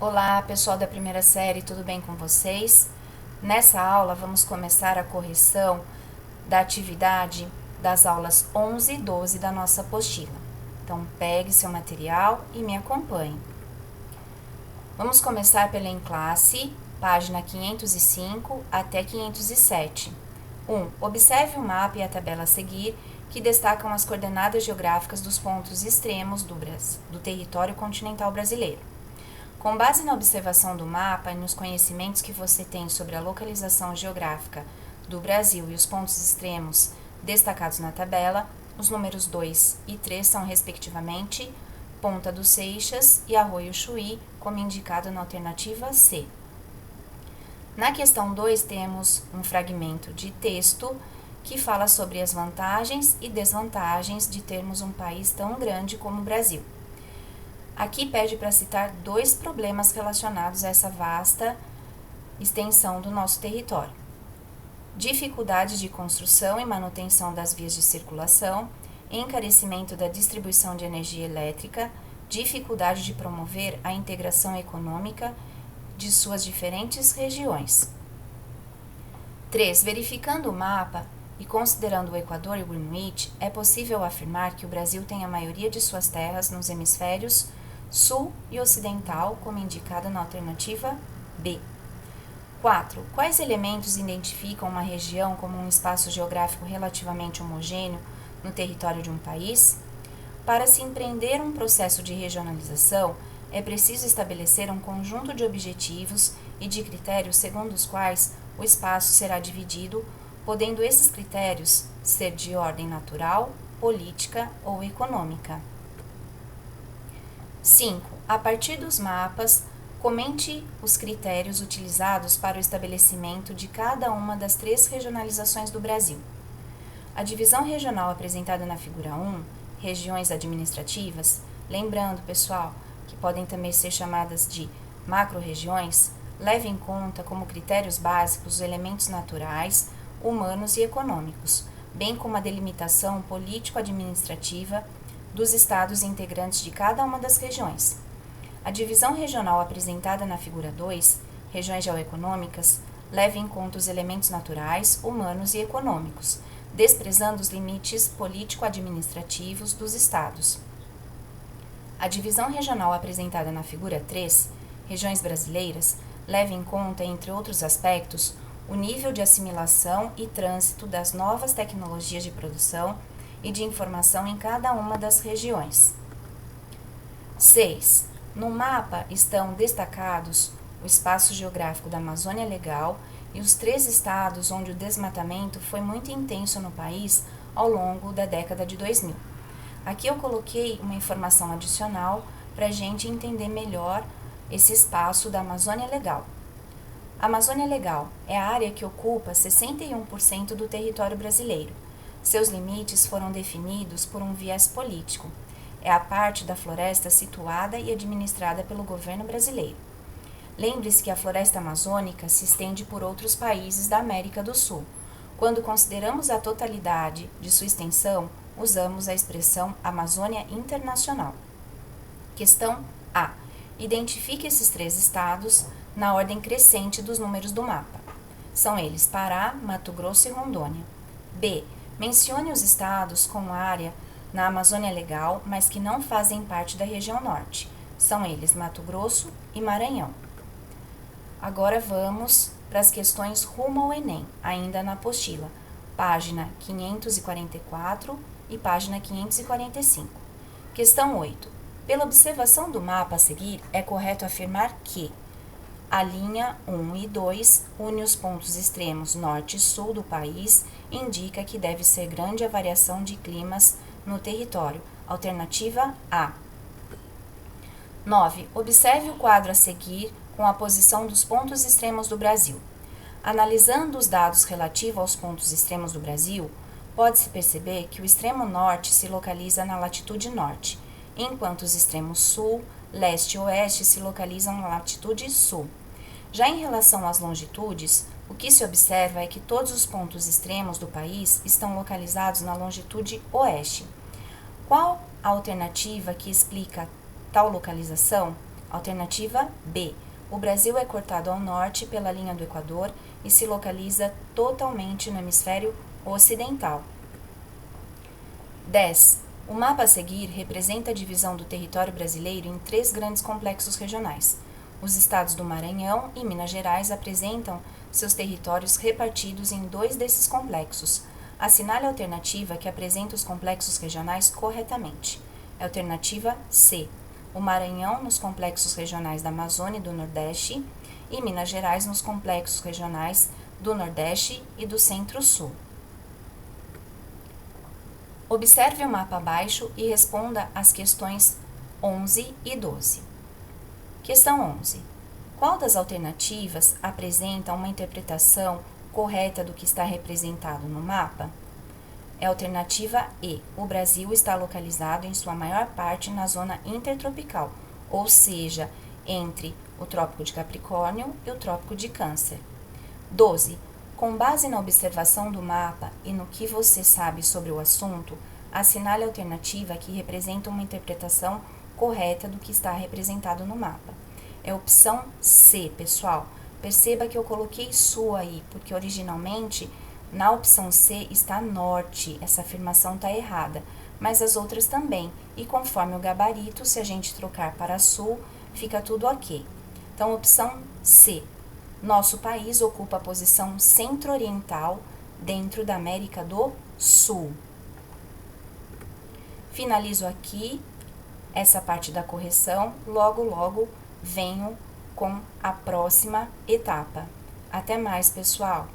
Olá, pessoal da primeira série, tudo bem com vocês? Nessa aula, vamos começar a correção da atividade das aulas 11 e 12 da nossa apostila. Então, pegue seu material e me acompanhe. Vamos começar pela em classe, página 505 até 507. 1. Observe o mapa e a tabela a seguir, que destacam as coordenadas geográficas dos pontos extremos do território continental brasileiro. Com base na observação do mapa e nos conhecimentos que você tem sobre a localização geográfica do Brasil e os pontos extremos destacados na tabela, os números 2 e 3 são, respectivamente, Ponta dos Seixas e Arroio Chuí, como indicado na alternativa C. Na questão 2, temos um fragmento de texto que fala sobre as vantagens e desvantagens de termos um país tão grande como o Brasil. Aqui pede para citar dois problemas relacionados a essa vasta extensão do nosso território: dificuldade de construção e manutenção das vias de circulação, encarecimento da distribuição de energia elétrica, dificuldade de promover a integração econômica de suas diferentes regiões. 3. Verificando o mapa e considerando o Equador e o Greenwich, é possível afirmar que o Brasil tem a maioria de suas terras nos hemisférios sul e ocidental, como indicado na alternativa B. 4. Quais elementos identificam uma região como um espaço geográfico relativamente homogêneo no território de um país? Para se empreender um processo de regionalização, é preciso estabelecer um conjunto de objetivos e de critérios segundo os quais o espaço será dividido, podendo esses critérios ser de ordem natural, política ou econômica. 5. A partir dos mapas, comente os critérios utilizados para o estabelecimento de cada uma das 3 regionalizações do Brasil. A divisão regional apresentada na figura 1, regiões administrativas, lembrando, pessoal, que podem também ser chamadas de macro-regiões, leva em conta como critérios básicos os elementos naturais, humanos e econômicos, bem como a delimitação político-administrativa dos estados integrantes de cada uma das regiões. A divisão regional apresentada na figura 2, regiões geoeconômicas, leva em conta os elementos naturais, humanos e econômicos, desprezando os limites político-administrativos dos estados. A divisão regional apresentada na figura 3, regiões brasileiras, leva em conta, entre outros aspectos, o nível de assimilação e trânsito das novas tecnologias de produção e de informação em cada uma das regiões. 6. No mapa estão destacados o espaço geográfico da Amazônia Legal e os 3 estados onde o desmatamento foi muito intenso no país ao longo da década de 2000. Aqui eu coloquei uma informação adicional para a gente entender melhor esse espaço da Amazônia Legal. A Amazônia Legal é a área que ocupa 61% do território brasileiro. Seus limites foram definidos por um viés político. É a parte da floresta situada e administrada pelo governo brasileiro. Lembre-se que a floresta amazônica se estende por outros países da América do Sul. Quando consideramos a totalidade de sua extensão, usamos a expressão Amazônia Internacional. Questão A. Identifique esses 3 estados na ordem crescente dos números do mapa. São eles Pará, Mato Grosso e Rondônia. B. Mencione os estados com área na Amazônia Legal, mas que não fazem parte da região norte. São eles Mato Grosso e Maranhão. Agora vamos para as questões rumo ao Enem, ainda na apostila, página 544 e página 545. Questão 8. Pela observação do mapa a seguir, é correto afirmar que a linha 1 e 2 une os pontos extremos norte e sul do país e indica que deve ser grande a variação de climas no território. Alternativa A. 9. Observe o quadro a seguir com a posição dos pontos extremos do Brasil. Analisando os dados relativos aos pontos extremos do Brasil, pode-se perceber que o extremo norte se localiza na latitude norte, enquanto os extremos sul, leste e oeste se localizam na latitude sul. Já em relação às longitudes, o que se observa é que todos os pontos extremos do país estão localizados na longitude oeste. Qual a alternativa que explica tal localização? Alternativa B. O Brasil é cortado ao norte pela linha do Equador e se localiza totalmente no hemisfério ocidental. 10. O mapa a seguir representa a divisão do território brasileiro em 3 grandes complexos regionais. Os estados do Maranhão e Minas Gerais apresentam seus territórios repartidos em 2 desses complexos. Assinale a alternativa que apresenta os complexos regionais corretamente. Alternativa C. O Maranhão nos complexos regionais da Amazônia e do Nordeste e Minas Gerais nos complexos regionais do Nordeste e do Centro-Sul. Observe o mapa abaixo e responda às questões 11 e 12. Questão 11. Qual das alternativas apresenta uma interpretação correta do que está representado no mapa? É a alternativa E. O Brasil está localizado em sua maior parte na zona intertropical, ou seja, entre o Trópico de Capricórnio e o Trópico de Câncer. 12. Com base na observação do mapa e no que você sabe sobre o assunto, assinale a alternativa que representa uma interpretação correta do que está representado no mapa. É a opção C, pessoal. Perceba que eu coloquei Sul aí, porque originalmente na opção C está norte, essa afirmação está errada, mas as outras também, e conforme o gabarito, se a gente trocar para sul, fica tudo ok. Então, opção C. Nosso país ocupa a posição centro-oriental dentro da América do Sul. Finalizo aqui essa parte da correção, logo venho com a próxima etapa. Até mais, pessoal!